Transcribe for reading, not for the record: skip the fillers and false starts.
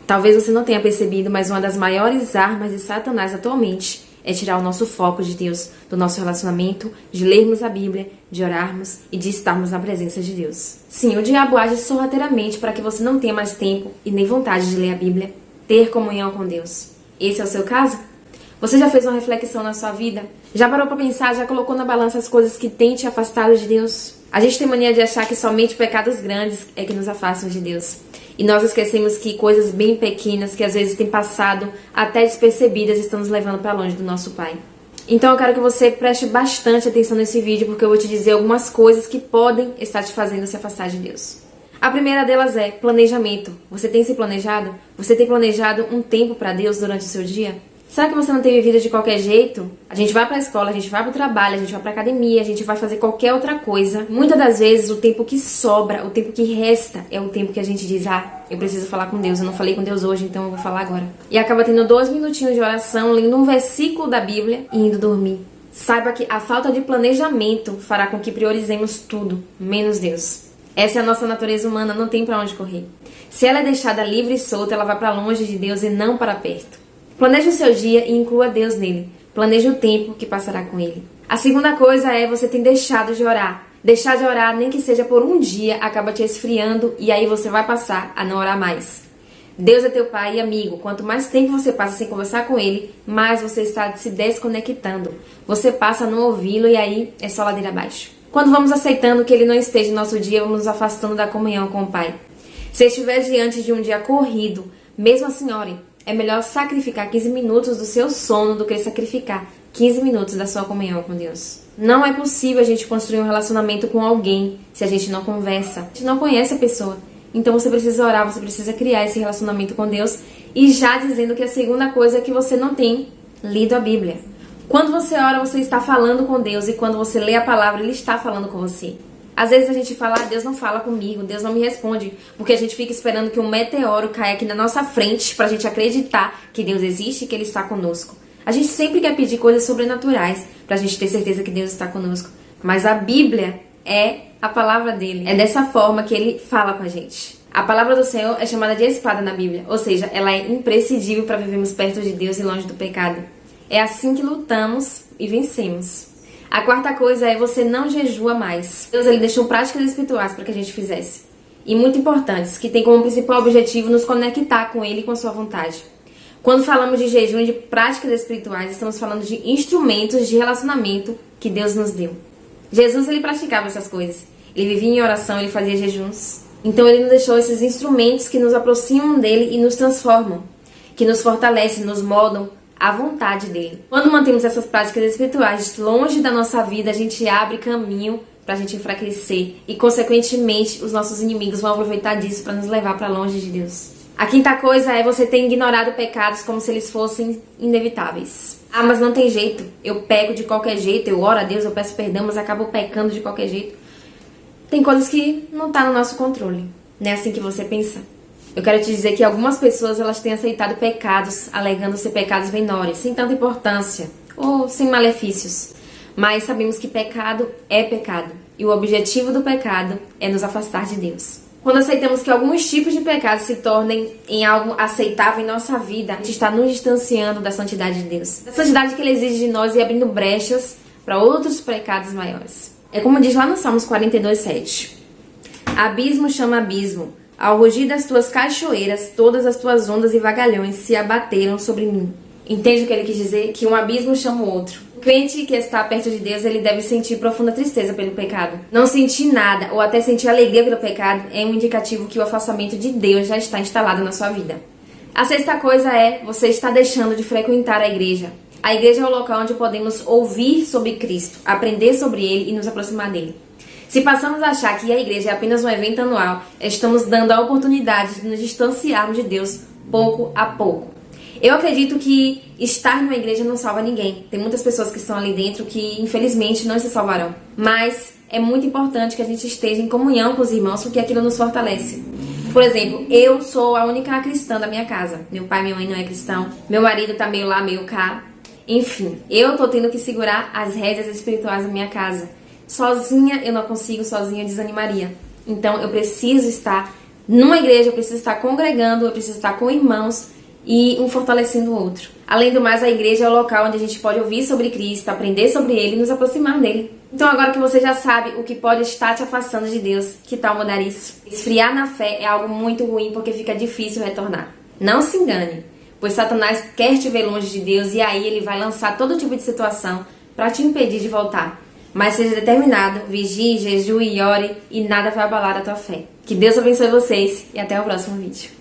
Talvez você não tenha percebido, mas uma das maiores armas de Satanás atualmente é tirar o nosso foco de Deus, do nosso relacionamento, de lermos a Bíblia, de orarmos e de estarmos na presença de Deus. Sim, o diabo age sorrateiramente para que você não tenha mais tempo e nem vontade de ler a Bíblia, ter comunhão com Deus. Esse é o seu caso? Você já fez uma reflexão na sua vida? Já parou para pensar, já colocou na balança as coisas que têm te afastado de Deus? A gente tem mania de achar que somente pecados grandes é que nos afastam de Deus. E nós esquecemos que coisas bem pequenas, que às vezes têm passado até despercebidas, estão nos levando para longe do nosso Pai. Então eu quero que você preste bastante atenção nesse vídeo, porque eu vou te dizer algumas coisas que podem estar te fazendo se afastar de Deus. A primeira delas é planejamento. Você tem se planejado? Você tem planejado um tempo para Deus durante o seu dia? Será que você não tem vivido de qualquer jeito? A gente vai pra escola, a gente vai pro trabalho, a gente vai pra academia, a gente vai fazer qualquer outra coisa. Muitas das vezes o tempo que sobra, o tempo que resta, é o tempo que a gente diz: ah, eu preciso falar com Deus, eu não falei com Deus hoje, então eu vou falar agora. E acaba tendo 2 minutinhos de oração, lendo um versículo da Bíblia e indo dormir. Saiba que a falta de planejamento fará com que priorizemos tudo, menos Deus. Essa é a nossa natureza humana, não tem pra onde correr. Se ela é deixada livre e solta, ela vai pra longe de Deus e não para perto. Planeje o seu dia e inclua Deus nele. Planeje o tempo que passará com ele. A segunda coisa é você tem deixado de orar. Deixar de orar, nem que seja por um dia, acaba te esfriando e aí você vai passar a não orar mais. Deus é teu pai e amigo. Quanto mais tempo você passa sem conversar com ele, mais você está se desconectando. Você passa a não ouvi-lo e aí é só ladeira abaixo. Quando vamos aceitando que ele não esteja no nosso dia, vamos nos afastando da comunhão com o Pai. Se estiver diante de um dia corrido, mesmo assim ore. É melhor sacrificar 15 minutos do seu sono do que sacrificar 15 minutos da sua comunhão com Deus. Não é possível a gente construir um relacionamento com alguém se a gente não conversa, a gente não conhece a pessoa. Então você precisa orar, você precisa criar esse relacionamento com Deus. E já dizendo que a segunda coisa é que você não tem lido a Bíblia. Quando você ora, você está falando com Deus, e quando você lê a palavra, Ele está falando com você. Às vezes a gente fala: ah, Deus não fala comigo, Deus não me responde, porque a gente fica esperando que um meteoro caia aqui na nossa frente pra gente acreditar que Deus existe e que Ele está conosco. A gente sempre quer pedir coisas sobrenaturais pra gente ter certeza que Deus está conosco. Mas a Bíblia é a palavra dele. É dessa forma que Ele fala com a gente. A palavra do Senhor é chamada de espada na Bíblia, ou seja, ela é imprescindível para vivermos perto de Deus e longe do pecado. É assim que lutamos e vencemos. A quarta coisa é você não jejua mais. Deus ele deixou práticas espirituais para que a gente fizesse. E muito importantes, que tem como principal objetivo nos conectar com Ele e com a sua vontade. Quando falamos de jejum e de práticas espirituais, estamos falando de instrumentos de relacionamento que Deus nos deu. Jesus ele praticava essas coisas. Ele vivia em oração, ele fazia jejuns. Então ele nos deixou esses instrumentos que nos aproximam dele e nos transformam, que nos fortalecem, nos moldam a vontade dele. Quando mantemos essas práticas espirituais longe da nossa vida, a gente abre caminho pra gente enfraquecer e, consequentemente, os nossos inimigos vão aproveitar disso para nos levar para longe de Deus. A quinta coisa é você ter ignorado pecados como se eles fossem inevitáveis. Ah, mas não tem jeito. Eu peco de qualquer jeito, eu oro a Deus, eu peço perdão, mas acabo pecando de qualquer jeito. Tem coisas que não tá no nosso controle. Não é assim que você pensa. Eu quero te dizer que algumas pessoas elas têm aceitado pecados, alegando ser pecados menores, sem tanta importância, ou sem malefícios. Mas sabemos que pecado é pecado, e o objetivo do pecado é nos afastar de Deus. Quando aceitamos que alguns tipos de pecados se tornem em algo aceitável em nossa vida, a gente está nos distanciando da santidade de Deus. Da santidade que Ele exige de nós e abrindo brechas para outros pecados maiores. É como diz lá no Salmos 42:7. Abismo chama abismo. Ao rugir das tuas cachoeiras, todas as tuas ondas e vagalhões se abateram sobre mim. Entende o que ele quis dizer? Que um abismo chama o outro. O crente que está perto de Deus, ele deve sentir profunda tristeza pelo pecado. Não sentir nada, ou até sentir alegria pelo pecado, é um indicativo que o afastamento de Deus já está instalado na sua vida. A sexta coisa é, você está deixando de frequentar a igreja. A igreja é o local onde podemos ouvir sobre Cristo, aprender sobre Ele e nos aproximar dele. Se passamos a achar que a igreja é apenas um evento anual, estamos dando a oportunidade de nos distanciarmos de Deus pouco a pouco. Eu acredito que estar numa igreja não salva ninguém. Tem muitas pessoas que estão ali dentro que, infelizmente, não se salvarão. Mas é muito importante que a gente esteja em comunhão com os irmãos, porque aquilo nos fortalece. Por exemplo, eu sou a única cristã da minha casa. Meu pai e minha mãe não é cristão. Meu marido tá meio lá, meio cá. Enfim, eu tô tendo que segurar as rédeas espirituais da minha casa. Sozinha eu não consigo, sozinha eu desanimaria. Então eu preciso estar Numa igreja eu preciso estar congregando, eu preciso estar com irmãos e um fortalecendo o outro. Além do mais, a igreja é o local onde a gente pode ouvir sobre Cristo, aprender sobre Ele e nos aproximar dele. Então agora que você já sabe o que pode estar te afastando de Deus, que tal mudar isso? Esfriar na fé é algo muito ruim porque fica difícil retornar. Não se engane, pois Satanás quer te ver longe de Deus e aí ele vai lançar todo tipo de situação para te impedir de voltar. Mas seja determinado, vigie, jejue e ore e nada vai abalar a tua fé. Que Deus abençoe vocês e até o próximo vídeo.